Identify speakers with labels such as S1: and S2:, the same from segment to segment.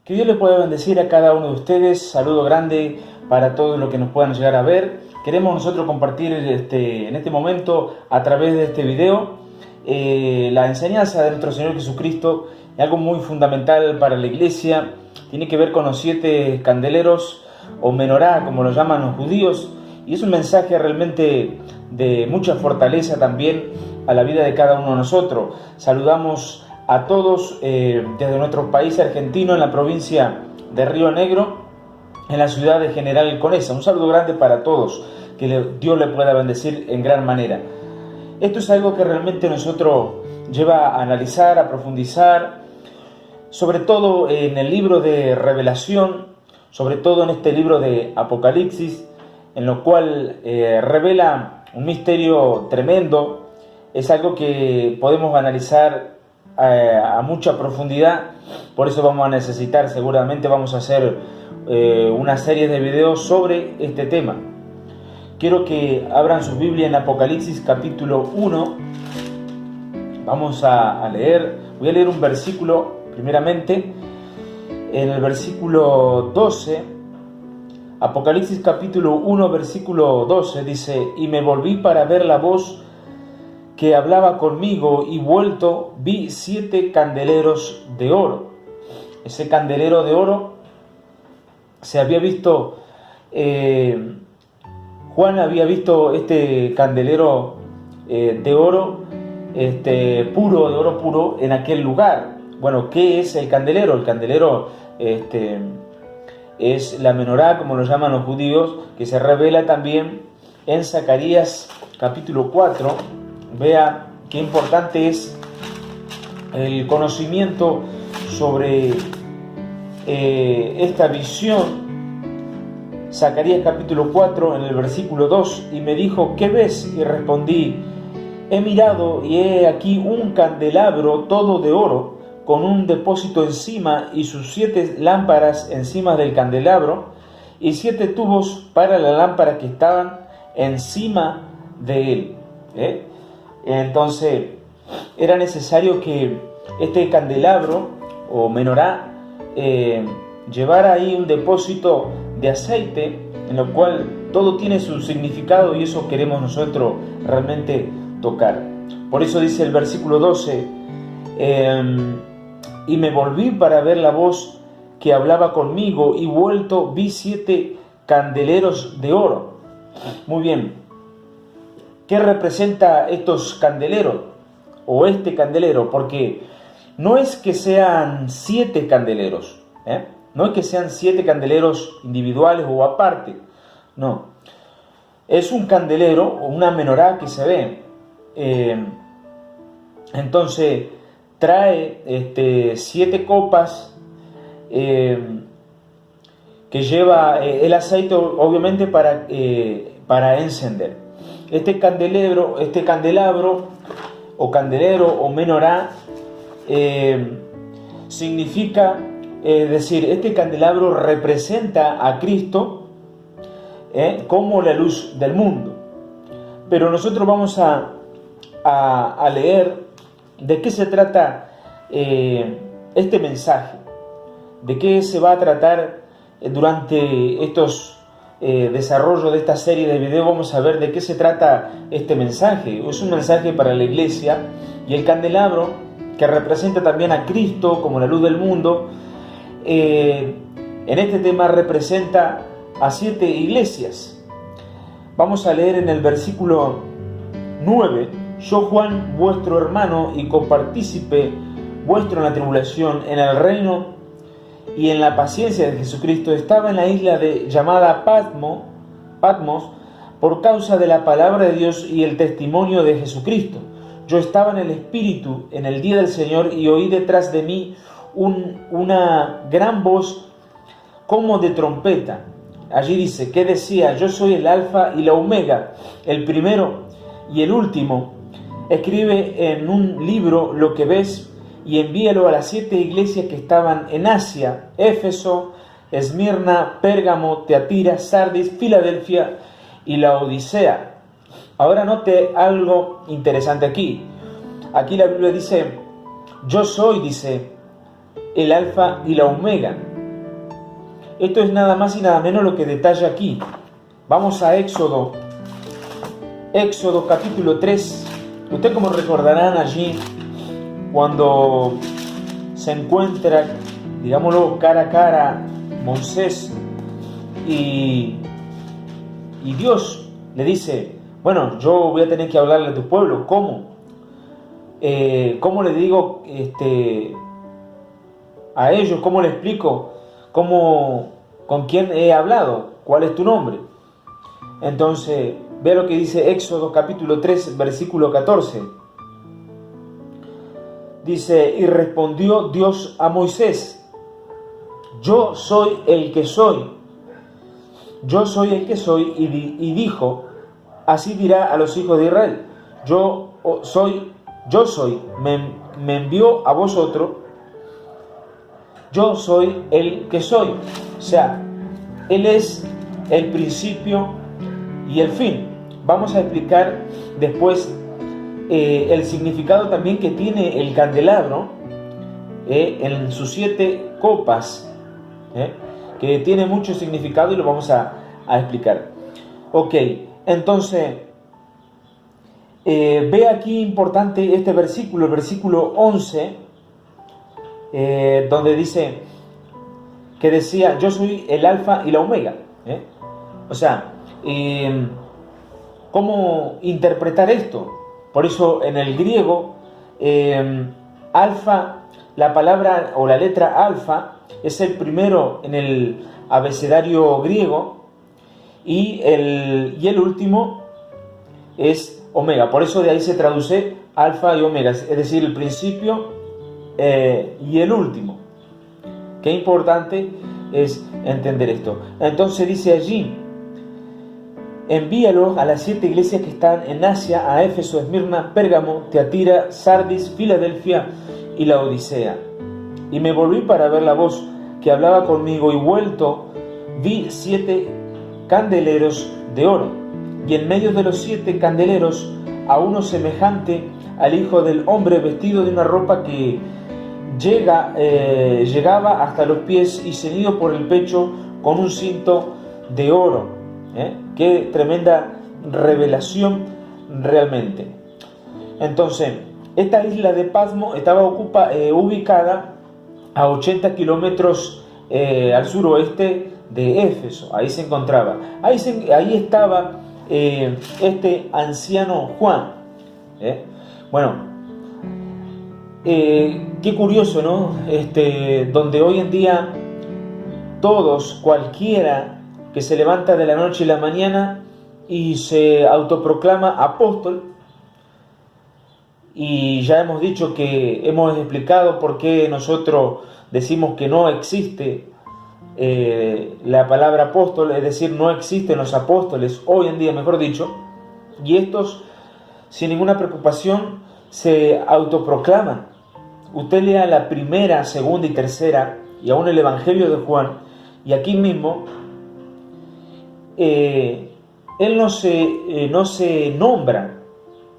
S1: Que Dios le pueda bendecir a cada uno de ustedes. Saludo grande para todos los que nos puedan llegar a ver. Queremos nosotros compartir en este momento, a través de este video, la enseñanza de nuestro Señor Jesucristo, algo muy fundamental para la iglesia. Tiene que ver con los 7 candeleros, o menorá, como lo llaman los judíos, y es un mensaje realmente de mucha fortaleza también a la vida de cada uno de nosotros. Saludamos a todos desde nuestro país argentino, en la provincia de Río Negro, en la ciudad de General Conesa. Un saludo grande para todos, que Dios le pueda bendecir en gran manera. Esto es algo que realmente nosotros lleva a analizar, a profundizar, sobre todo en el libro de Revelación, sobre todo en este libro de Apocalipsis, en lo cual revela un misterio tremendo. Es algo que podemos analizar a mucha profundidad, por eso vamos a necesitar, seguramente vamos a hacer una serie de videos sobre este tema. Quiero que abran su Biblia en Apocalipsis capítulo 1. Vamos a leer, voy a leer un versículo primeramente, en el versículo 12, Apocalipsis capítulo 1, versículo 12, dice: y me volví para ver la voz que hablaba conmigo, y vuelto vi 7 candeleros de oro. Ese candelero de oro se había visto, Juan había visto este candelero de oro puro, de oro puro, en aquel lugar. Bueno, ¿qué es el candelero? El candelero es la menorá, como lo llaman los judíos, que se revela también en Zacarías capítulo 4. Vea qué importante es el conocimiento sobre esta visión. Zacarías capítulo 4, en el versículo 2, y me dijo: ¿qué ves? Y respondí: he mirado, y he aquí un candelabro todo de oro, con un depósito encima, y sus 7 lámparas encima del candelabro, y 7 tubos para la lámpara que estaban encima de él. Entonces era necesario que este candelabro o menorá llevara ahí un depósito de aceite, en lo cual todo tiene su significado, y eso queremos nosotros realmente tocar. Por eso dice el versículo 12: y me volví para ver la voz que hablaba conmigo, y vuelto vi 7 candeleros de oro. Muy bien. ¿Qué representa estos candeleros o este candelero? Porque no es que sean 7 candeleros, no es que sean 7 candeleros individuales o aparte, no. Es un candelero o una menorá que se ve. Entonces trae 7 copas que lleva el aceite, obviamente, para encender. Este candelabro o candelero o menorá significa, es decir, este candelabro representa a Cristo como la luz del mundo. Pero nosotros vamos a leer de qué se trata este mensaje, de qué se va a tratar durante estos desarrollo de esta serie de videos. Vamos a ver de qué se trata este mensaje. Es un mensaje para la iglesia, y el candelabro, que representa también a Cristo como la luz del mundo, en este tema representa a 7 iglesias. Vamos a leer en el versículo 9: yo, Juan, vuestro hermano y copartícipe vuestro en la tribulación, en el reino y en la paciencia de Jesucristo, estaba en la isla llamada Patmos, por causa de la palabra de Dios y el testimonio de Jesucristo. Yo estaba en el Espíritu en el día del Señor, y oí detrás de mí una gran voz como de trompeta. Allí dice, que decía: yo soy el Alfa y la Omega, el primero y el último. Escribe en un libro lo que ves, y envíalo a las 7 iglesias que estaban en Asia: Éfeso, Esmirna, Pérgamo, Teatira, Sardis, Filadelfia y la Odisea. Ahora note algo interesante aquí. Aquí la Biblia dice: yo soy, dice, el Alfa y la Omega. Esto es nada más y nada menos lo que detalla aquí. Vamos a Éxodo capítulo 3. Ustedes como recordarán allí, cuando se encuentra, digámoslo, cara a cara Moisés y Dios le dice, bueno, yo voy a tener que hablarle a tu pueblo. ¿Cómo? ¿Cómo le digo a ellos? ¿Cómo le explico? ¿Con quién he hablado? ¿Cuál es tu nombre? Entonces, ve lo que dice Éxodo capítulo 3, versículo 14. Dice, y respondió Dios a Moisés, yo soy el que soy. Yo soy el que soy. Y dijo, así dirá a los hijos de Israel, yo soy, me envió a vosotros, yo soy el que soy. O sea, Él es el principio y el fin. Vamos a explicar después el significado también que tiene el candelabro en sus 7 copas, que tiene mucho significado y lo vamos a explicar. Ok, entonces ve aquí importante este versículo, el versículo 11, donde dice que decía, yo soy el alfa y la omega. O sea, ¿cómo interpretar esto? Por eso en el griego, alfa, la palabra o la letra alfa es el primero en el abecedario griego y el último es omega. Por eso de ahí se traduce alfa y omega, es decir, el principio y el último. Qué importante es entender esto. Entonces dice allí, envíalo a las 7 iglesias que están en Asia, a Éfeso, Esmirna, Pérgamo, Teatira, Sardis, Filadelfia y la Odisea. Y me volví para ver la voz que hablaba conmigo, y vuelto vi 7 candeleros de oro, y en medio de los 7 candeleros a uno semejante al Hijo del Hombre, vestido de una ropa que llegaba hasta los pies y ceñido por el pecho con un cinto de oro. Qué tremenda revelación realmente. Entonces, esta isla de Patmos estaba ubicada a 80 kilómetros al suroeste de Éfeso. Ahí se encontraba. Ahí estaba este anciano Juan. Bueno, qué curioso, ¿no? Donde hoy en día todos, cualquiera que se levanta de la noche y la mañana y se autoproclama apóstol, y ya hemos dicho que hemos explicado por qué nosotros decimos que no existe la palabra apóstol, es decir, no existen los apóstoles hoy en día, mejor dicho, y estos sin ninguna preocupación se autoproclaman. Usted lea la primera, segunda y tercera, y aún el Evangelio de Juan, y aquí mismo él no se nombra,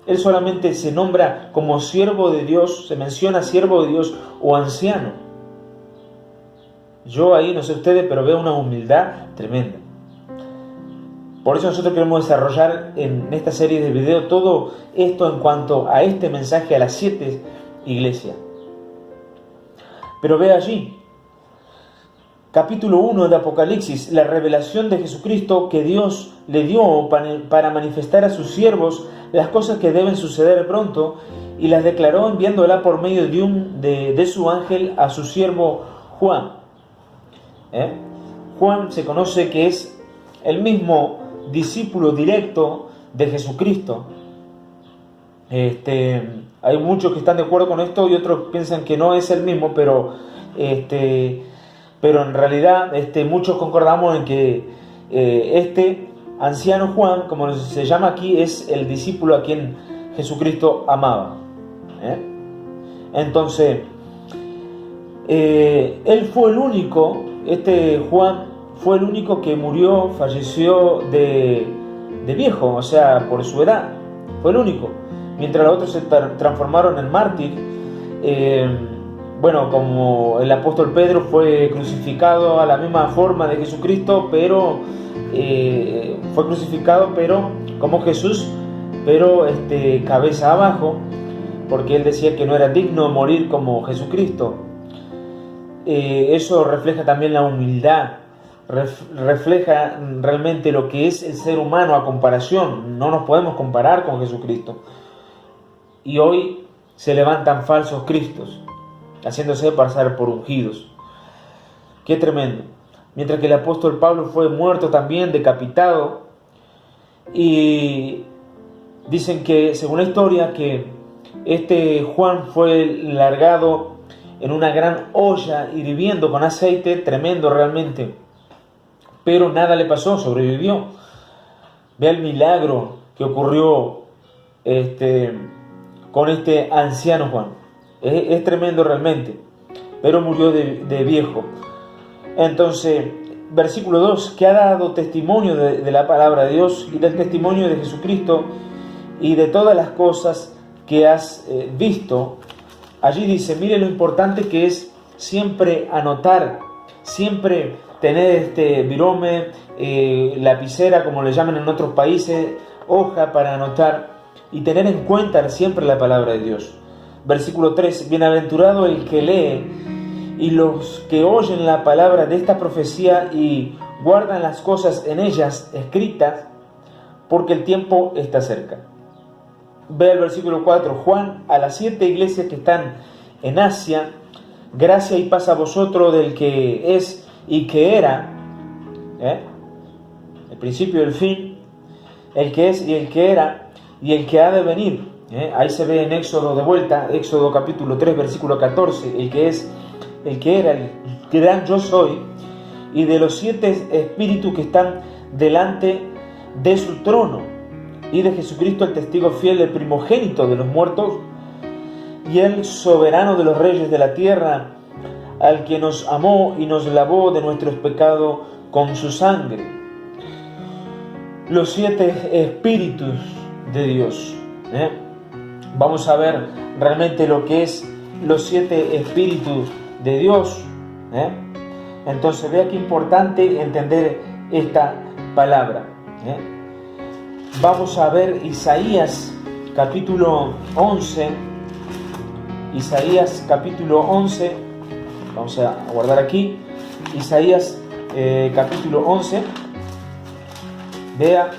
S1: él solamente se nombra como siervo de Dios, se menciona siervo de Dios o anciano. Yo ahí, no sé ustedes, pero veo una humildad tremenda. Por eso nosotros queremos desarrollar en esta serie de videos todo esto en cuanto a este mensaje a las 7 iglesias. Pero ve allí, capítulo 1 de Apocalipsis, la revelación de Jesucristo que Dios le dio para manifestar a sus siervos las cosas que deben suceder pronto, y las declaró enviándola por medio de su ángel a su siervo Juan. Juan se conoce que es el mismo discípulo directo de Jesucristo. Hay muchos que están de acuerdo con esto y otros piensan que no es el mismo, pero en realidad muchos concordamos en que este anciano Juan, como se llama aquí, es el discípulo a quien Jesucristo amaba. Entonces, él fue el único, Juan fue el único que falleció de viejo, o sea, por su edad, fue el único. Mientras los otros se transformaron en mártir, bueno, como el apóstol Pedro fue crucificado a la misma forma de Jesucristo, pero fue crucificado pero como Jesús, pero cabeza abajo, porque él decía que no era digno de morir como Jesucristo. Eso refleja también la humildad, refleja realmente lo que es el ser humano a comparación. No nos podemos comparar con Jesucristo. Y hoy se levantan falsos cristos, haciéndose pasar por ungidos. Qué tremendo. Mientras que el apóstol Pablo fue muerto también, decapitado, y dicen que, según la historia, que Juan fue largado en una gran olla hirviendo con aceite, tremendo realmente, pero nada le pasó, sobrevivió. Vea el milagro que ocurrió con este anciano Juan. Es tremendo realmente, pero murió de viejo. Entonces, versículo 2, que ha dado testimonio de la palabra de Dios y del testimonio de Jesucristo y de todas las cosas que has visto. Allí dice, mire lo importante que es siempre anotar, siempre tener virome, lapicera, como le llaman en otros países, hoja para anotar y tener en cuenta siempre la palabra de Dios. Versículo 3, bienaventurado el que lee y los que oyen la palabra de esta profecía y guardan las cosas en ellas escritas, porque el tiempo está cerca. Ve el versículo 4, Juan, a las 7 iglesias que están en Asia, gracia y paz a vosotros del que es y que era, el principio y el fin, el que es y el que era y el que ha de venir. Ahí se ve en Éxodo de vuelta, Éxodo capítulo 3, versículo 14, el que es, el que era, el gran yo soy, y de los 7 espíritus que están delante de su trono, y de Jesucristo el testigo fiel, el primogénito de los muertos, y el soberano de los reyes de la tierra, al que nos amó y nos lavó de nuestros pecados con su sangre. Los 7 espíritus de Dios. Vamos a ver realmente lo que es los 7 espíritus de Dios. Entonces vea qué importante entender esta palabra. Vamos a ver Isaías capítulo 11. Isaías capítulo 11. Vamos a guardar aquí. Isaías capítulo 11. Vea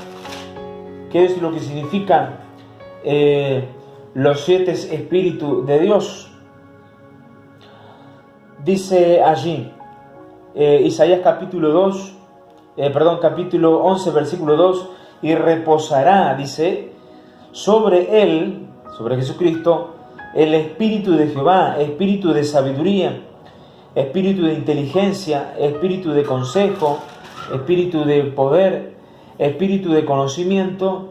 S1: qué es lo que significa los 7 espíritus de Dios. Dice allí, Isaías capítulo 11, versículo 2, y reposará, dice, sobre él, sobre Jesucristo, el espíritu de Jehová, espíritu de sabiduría, espíritu de inteligencia, espíritu de consejo, espíritu de poder, espíritu de conocimiento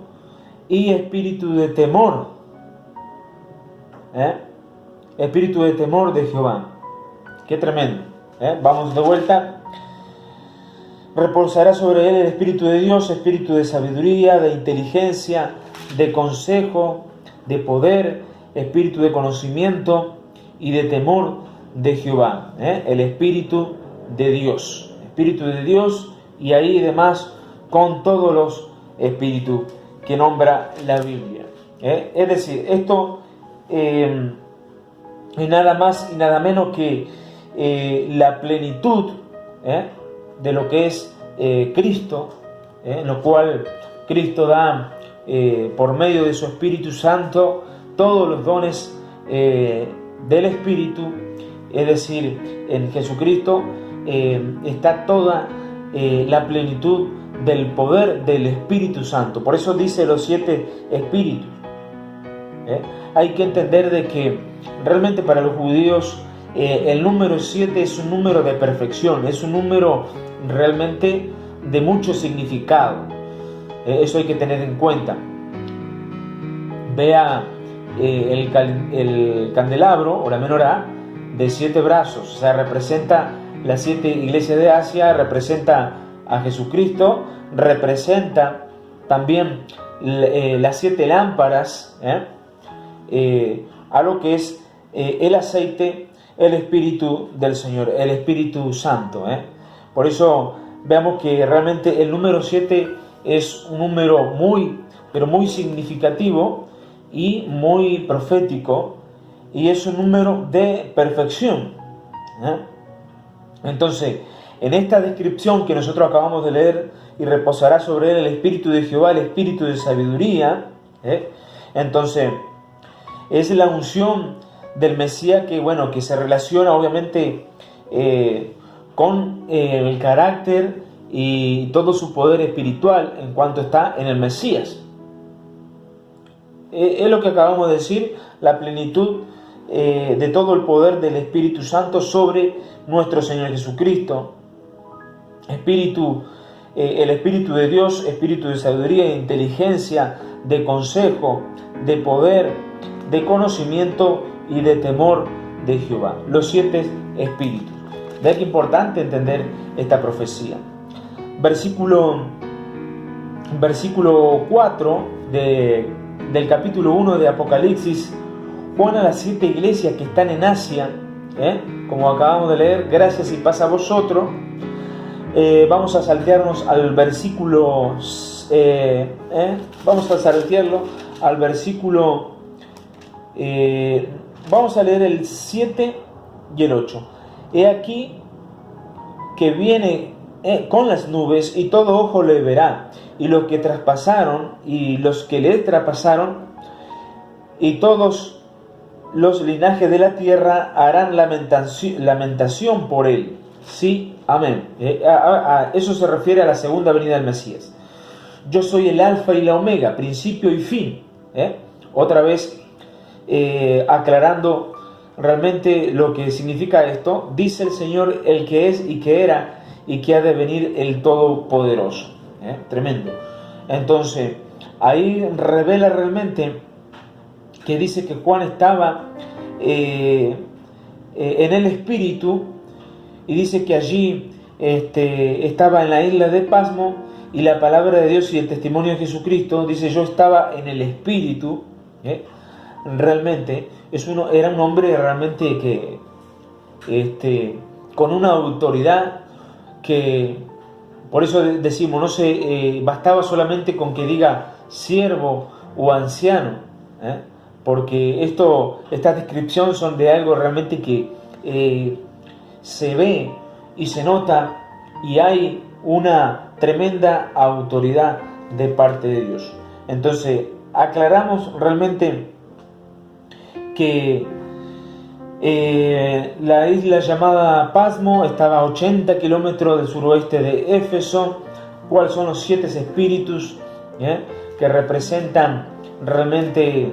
S1: y espíritu de temor. Espíritu de temor de Jehová. Qué tremendo. Vamos de vuelta. Reposará sobre él el espíritu de Dios, espíritu de sabiduría, de inteligencia, de consejo, de poder, espíritu de conocimiento y de temor de Jehová. El espíritu de Dios. Espíritu de Dios, y ahí demás con todos los espíritus que nombra la Biblia. Es decir, esto es nada más y nada menos que la plenitud de lo que es Cristo, en lo cual Cristo da por medio de su Espíritu Santo todos los dones del Espíritu. Es decir, en Jesucristo está toda la plenitud del poder del Espíritu Santo. Por eso dice los 7 espíritus. Hay que entender de que realmente para los judíos el número 7 es un número de perfección, es un número realmente de mucho significado. Eso hay que tener en cuenta. Vea el candelabro o la menorá de 7 brazos, o sea, representa las 7 iglesias de Asia, representa a Jesucristo, representa también las 7 lámparas, a lo que es el aceite el Espíritu del Señor, el Espíritu Santo. Por eso veamos que realmente el número 7 es un número pero muy significativo y muy profético, y es un número de perfección. Entonces, en esta descripción que nosotros acabamos de leer, y reposará sobre él el Espíritu de Jehová, el Espíritu de sabiduría, entonces es la unción del Mesías que se relaciona obviamente con el carácter y todo su poder espiritual en cuanto está en el Mesías. Es lo que acabamos de decir, la plenitud de todo el poder del Espíritu Santo sobre nuestro Señor Jesucristo. El Espíritu de Dios, Espíritu de sabiduría, de inteligencia, de consejo, de poder, de conocimiento y de temor de Jehová. Los 7 espíritus. De aquí es importante entender esta profecía. Versículo 4 del capítulo 1 de Apocalipsis. Juan a las 7 iglesias que están en Asia, como acabamos de leer, gracias y paz a vosotros. Vamos a saltearnos al versículo, vamos a saltearlo al versículo, vamos a leer el 7 y el 8. He aquí que viene con las nubes, y todo ojo le verá, y los que traspasaron, y los que le traspasaron, y todos los linajes de la tierra harán lamentación por él. Sí, amén. Eso se refiere a la segunda venida del Mesías. Yo soy el alfa y la omega, principio y fin. Otra vez aclarando realmente lo que significa esto. Dice el Señor, el que es y que era y que ha de venir, el Todopoderoso. Tremendo. Entonces, ahí revela realmente que dice que Juan estaba en el Espíritu, y dice que allí estaba en la isla de Pasmo, y la palabra de Dios y el testimonio de Jesucristo. Dice, yo estaba en el Espíritu. Realmente era un hombre realmente que con una autoridad que, por eso decimos, no se bastaba solamente con que diga siervo o anciano, porque estas descripciones son de algo realmente que se ve y se nota, y hay una tremenda autoridad de parte de Dios. Entonces, aclaramos realmente que la isla llamada Pasmo estaba a 80 kilómetros del suroeste de Éfeso. ¿Cuáles son los 7 espíritus que representan realmente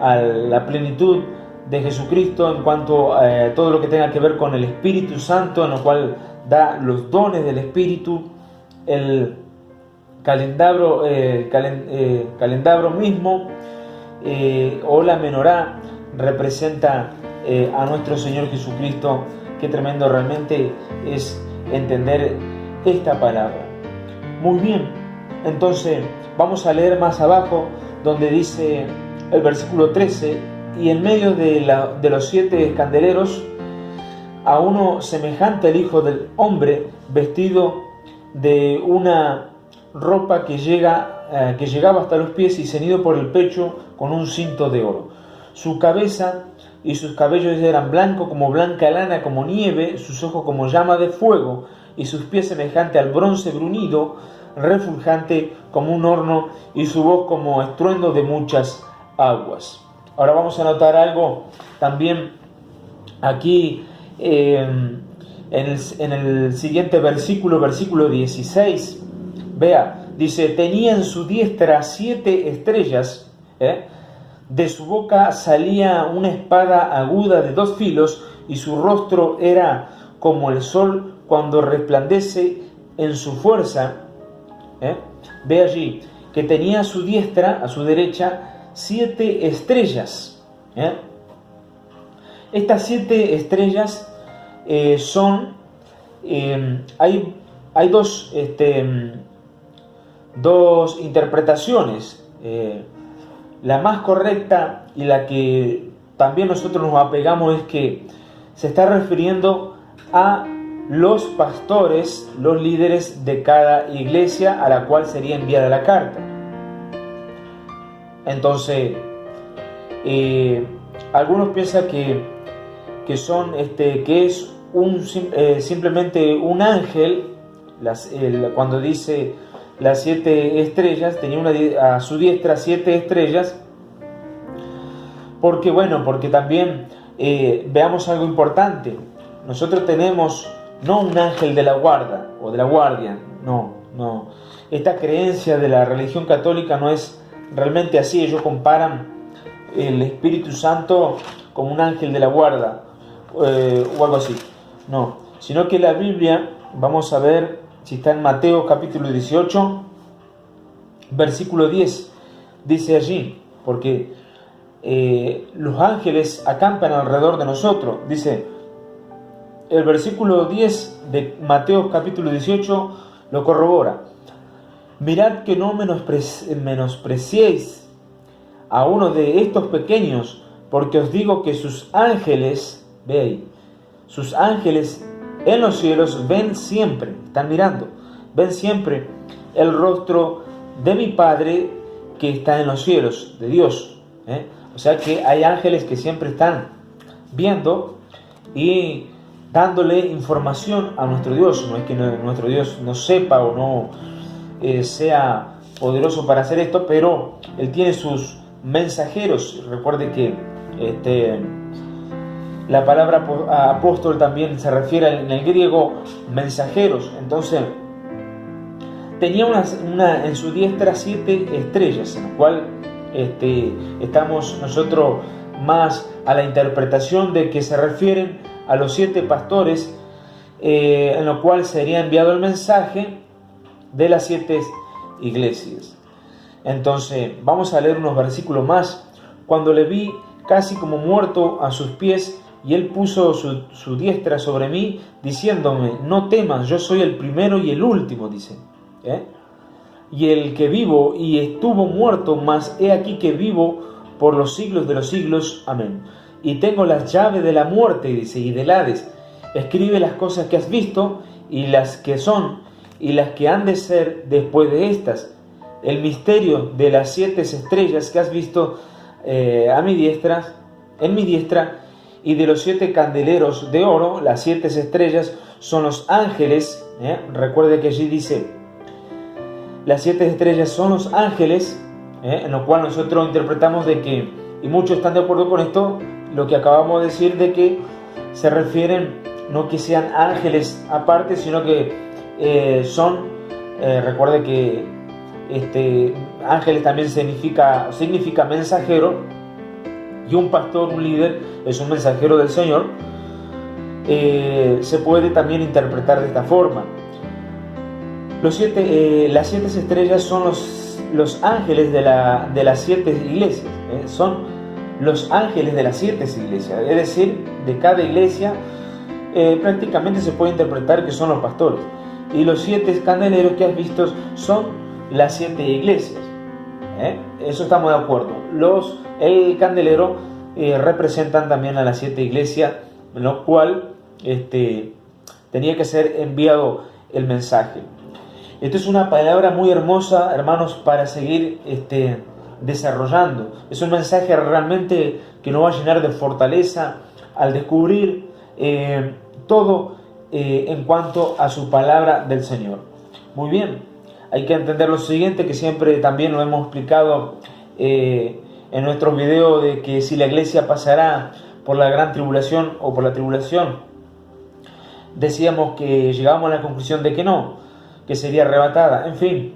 S1: a la plenitud de Jesucristo en cuanto a todo lo que tenga que ver con el Espíritu Santo, en lo cual da los dones del Espíritu? El calendabro mismo, o la menorá, representa a nuestro Señor Jesucristo. Qué tremendo realmente es entender esta palabra. Muy bien, entonces vamos a leer más abajo, donde dice el versículo 13: y en medio de los 7 candeleros, a uno semejante al Hijo del Hombre, vestido de una ropa que llegaba hasta los pies, y ceñido por el pecho con un cinto de oro. Su cabeza y sus cabellos eran blancos como blanca lana, como nieve, sus ojos como llama de fuego, y sus pies semejante al bronce bruñido, refulgente como un horno, y su voz como estruendo de muchas aguas. Ahora vamos a notar algo también aquí en el siguiente versículo 16. Vea, dice: tenía en su diestra 7 estrellas, de su boca salía una espada aguda de 2 filos, y su rostro era como el sol cuando resplandece en su fuerza. Ve allí que tenía a su diestra, a su derecha, 7 estrellas. Estas 7 estrellas son, hay dos interpretaciones. La más correcta y la que también nosotros nos apegamos es que se está refiriendo a los pastores, los líderes de cada iglesia a la cual sería enviada la carta. Entonces, algunos piensan que es simplemente un ángel. Cuando dice las 7 estrellas, tenía a su diestra 7 estrellas, porque también veamos algo importante. Nosotros tenemos no un ángel de la guarda o de la guardia, no. Esta creencia de la religión católica no es realmente así. Ellos comparan el Espíritu Santo como un ángel de la guarda o algo así, no, sino que la Biblia, vamos a ver si está en Mateo capítulo 18, versículo 10, dice allí, porque los ángeles acampan alrededor de nosotros. Dice el versículo 10 de Mateo capítulo 18, lo corrobora: mirad que no menospreciéis a uno de estos pequeños, porque os digo que sus ángeles, ve ahí, sus ángeles en los cielos ven siempre, están mirando, ven siempre el rostro de mi Padre que está en los cielos, de Dios. O sea que hay ángeles que siempre están viendo y dándole información a nuestro Dios. No es que nuestro Dios no sepa o no sea poderoso para hacer esto, pero Él tiene sus mensajeros. Recuerde que la palabra apóstol también se refiere en el griego mensajeros. Entonces tenía en su diestra 7 estrellas, en lo cual estamos nosotros más a la interpretación de que se refieren a los 7 pastores, en lo cual sería enviado el mensaje de las 7 iglesias. Entonces vamos a leer unos versículos más. Cuando le vi casi como muerto a sus pies, y él puso su diestra sobre mí, diciéndome: no temas, yo soy el primero y el último, dice, y el que vivo y estuvo muerto, mas he aquí que vivo por los siglos de los siglos. Amén. Y tengo las llaves de la muerte, dice, y del Hades. Escribe las cosas que has visto, y las que son, y las que han de ser después de estas. El misterio de las 7 estrellas que has visto en mi diestra, y de los 7 candeleros de oro. Las 7 estrellas son los ángeles. Recuerde que allí dice: las 7 estrellas son los ángeles, en lo cual nosotros interpretamos de que, y muchos están de acuerdo con esto, lo que acabamos de decir, de que se refieren no que sean ángeles aparte, sino que recuerde que ángeles también significa mensajero, y un pastor, un líder, es un mensajero del Señor. Se puede también interpretar de esta forma. Las 7 estrellas son los ángeles de las 7 iglesias. Son los ángeles de las 7 iglesias, es decir, de cada iglesia. Prácticamente se puede interpretar que son los pastores. Y los 7 candeleros que has visto son las 7 iglesias. Eso estamos de acuerdo. El candelero representan también a las 7 iglesias, en lo cual tenía que ser enviado el mensaje. Esto es una palabra muy hermosa, hermanos, para seguir desarrollando. Es un mensaje realmente que nos va a llenar de fortaleza al descubrir todo en cuanto a su palabra del Señor. Muy bien, hay que entender lo siguiente, que siempre también lo hemos explicado en nuestros videos, de que si la iglesia pasará por la gran tribulación o por la tribulación. Decíamos que llegábamos a la conclusión de que no, que sería arrebatada. En fin,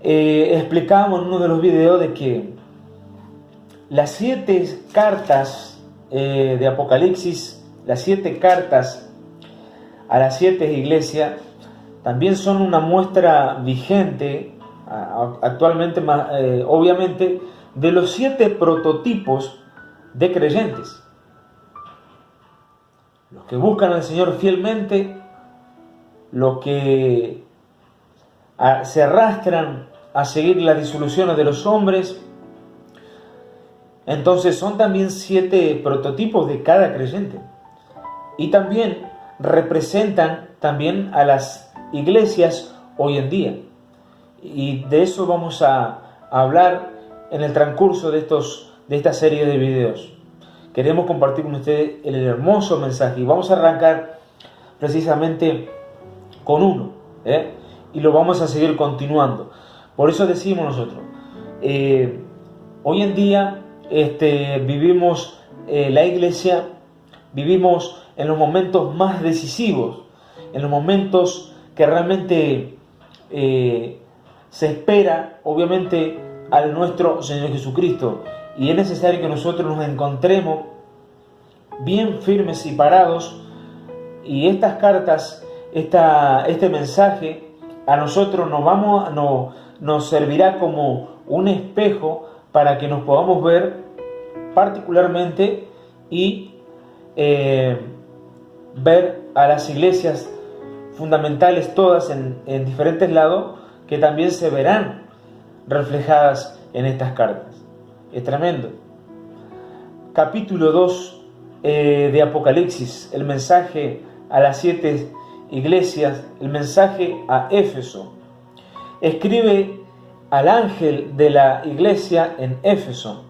S1: explicábamos en uno de los videos de que las 7 cartas de Apocalipsis, las 7 cartas a las 7 iglesias, también son una muestra vigente actualmente, obviamente, de los 7 prototipos de creyentes. Los que buscan al Señor fielmente, los que se arrastran a seguir las disoluciones de los hombres. Entonces son también 7 prototipos de cada creyente. y también representan también a las iglesias hoy en día. Y de eso vamos a hablar en el transcurso de esta serie de videos. Queremos compartir con ustedes el hermoso mensaje y vamos a arrancar precisamente con uno, y lo vamos a seguir continuando. Por eso decimos nosotros, hoy en día vivimos la iglesia, vivimos en los momentos más decisivos, en los momentos que realmente se espera, obviamente, a nuestro Señor Jesucristo. Y es necesario que nosotros nos encontremos bien firmes y parados. Y estas cartas, este mensaje, a nosotros nos servirá como un espejo para que nos podamos ver particularmente y ver a las iglesias fundamentales todas en diferentes lados que también se verán reflejadas en estas cartas. Es tremendo. Capítulo 2 de Apocalipsis, el mensaje a las 7 iglesias, el mensaje a Éfeso. Escribe al ángel de la iglesia en Éfeso.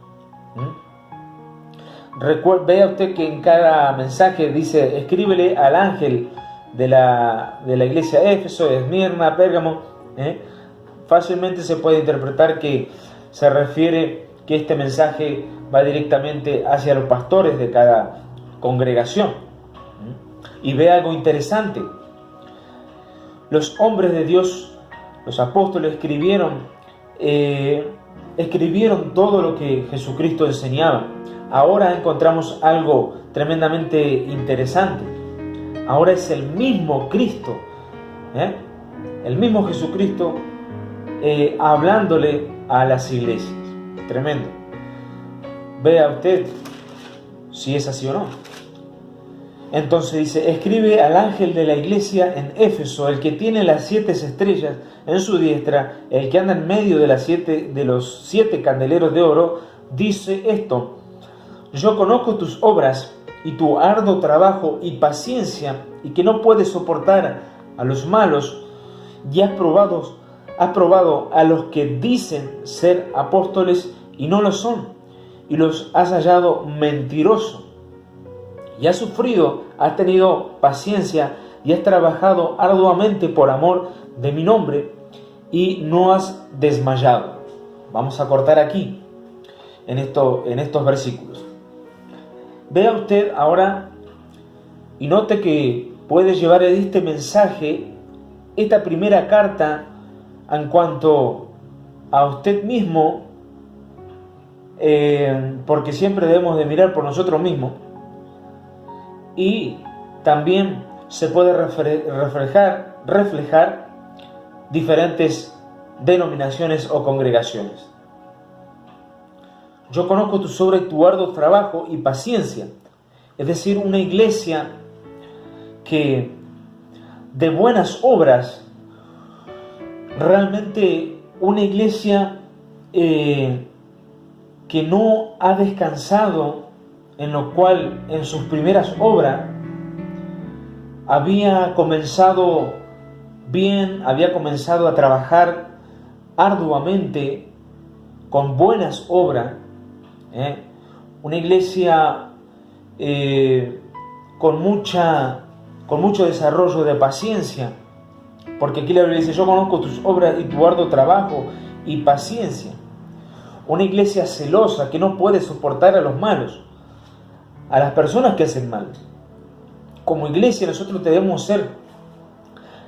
S1: Vea usted que en cada mensaje dice, escríbele al ángel de la iglesia de Éfeso, Esmirna, Pérgamo. Fácilmente se puede interpretar que se refiere que este mensaje va directamente hacia los pastores de cada congregación. Y ve algo interesante. Los hombres de Dios, los apóstoles, escribieron todo lo que Jesucristo enseñaba. Ahora encontramos algo tremendamente interesante. Ahora es el mismo Cristo, el mismo Jesucristo hablándole a las iglesias. Tremendo. Vea usted si es así o no. Entonces dice, escribe al ángel de la iglesia en Éfeso, el que tiene las 7 estrellas en su diestra, el que anda en medio de los 7 candeleros de oro, dice esto: yo conozco tus obras y tu arduo trabajo y paciencia, y que no puedes soportar a los malos, y has probado a los que dicen ser apóstoles y no lo son, y los has hallado mentirosos. Y has sufrido, has tenido paciencia y has trabajado arduamente por amor de mi nombre y no has desmayado. Vamos a cortar aquí, en estos versículos. Vea usted ahora y note que puede llevar este mensaje, esta primera carta, en cuanto a usted mismo, porque siempre debemos de mirar por nosotros mismos. Y también se puede reflejar diferentes denominaciones o congregaciones. Yo conozco tu obras y tu arduo trabajo y paciencia. Es decir, una iglesia que de buenas obras, realmente una iglesia que no ha descansado, en lo cual en sus primeras obras había comenzado bien, había comenzado a trabajar arduamente con buenas obras, una iglesia con mucho desarrollo de paciencia, porque aquí la Biblia dice, yo conozco tus obras y tu arduo trabajo y paciencia. Una iglesia celosa que no puede soportar a los malos, a las personas que hacen mal. Como iglesia nosotros debemos ser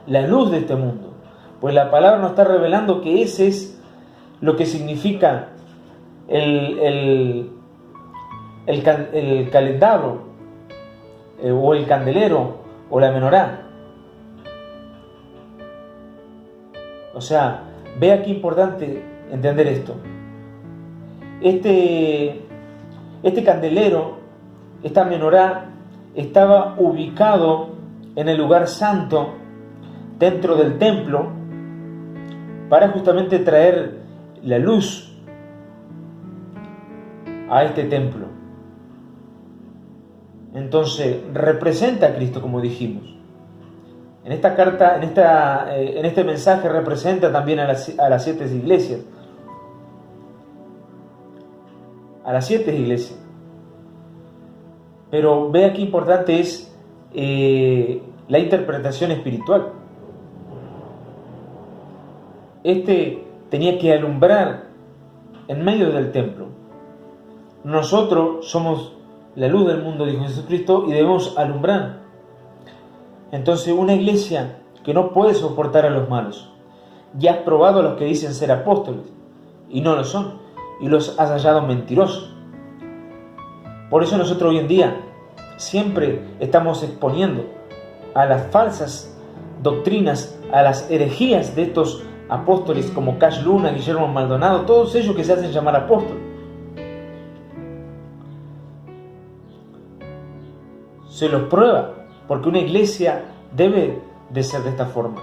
S1: la luz de este mundo, pues la palabra nos está revelando que ese es lo que significa el calendario o el candelero o la menorá. O sea, vea qué importante entender esto. Este candelero, esta menorá, estaba ubicado en el lugar santo dentro del templo para justamente traer la luz a este templo. Entonces, representa a Cristo, como dijimos. En esta carta, en este mensaje representa también a las 7 iglesias. A las 7 iglesias. Pero vea qué importante es la interpretación espiritual. Tenía que alumbrar en medio del templo. Nosotros somos la luz del mundo, dijo Jesucristo, y debemos alumbrar. Entonces, una iglesia que no puede soportar a los malos, ya has probado a los que dicen ser apóstoles, y no lo son, y los has hallado mentirosos. Por eso nosotros hoy en día siempre estamos exponiendo a las falsas doctrinas, a las herejías de estos apóstoles como Cash Luna, Guillermo Maldonado, todos ellos que se hacen llamar apóstoles. Se los prueba, porque una iglesia debe de ser de esta forma.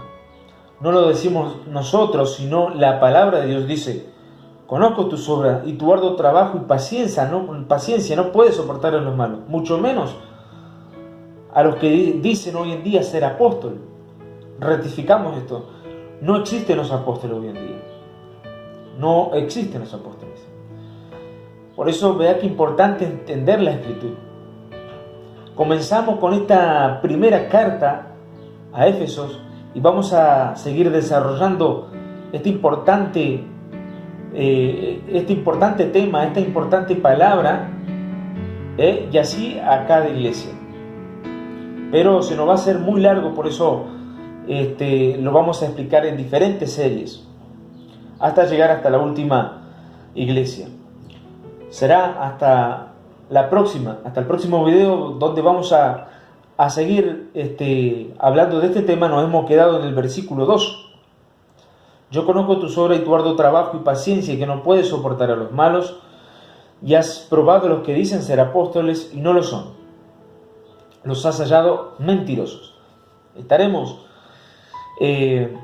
S1: No lo decimos nosotros, sino la palabra de Dios dice: conozco tus obras y tu arduo trabajo y paciencia no puedes soportar a los malos, mucho menos a los que dicen hoy en día ser apóstoles. Rectificamos esto. No existen los apóstoles hoy en día. No existen los apóstoles. Por eso vea que importante entender la Escritura. Comenzamos con esta primera carta a Éfesos y vamos a seguir desarrollando este importante tema, esta importante palabra, y así a cada iglesia. Pero se nos va a hacer muy largo, por eso lo vamos a explicar en diferentes series hasta llegar hasta la última iglesia. Será hasta la próxima, hasta el próximo video, donde vamos a seguir hablando de este tema. Nos hemos quedado en el versículo 2. Yo conozco tus obras y tu arduo trabajo y paciencia, y que no puedes soportar a los malos, y has probado a los que dicen ser apóstoles y no lo son. Los has hallado mentirosos. Estaremos en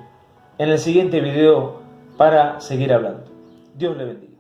S1: el siguiente video para seguir hablando. Dios le bendiga.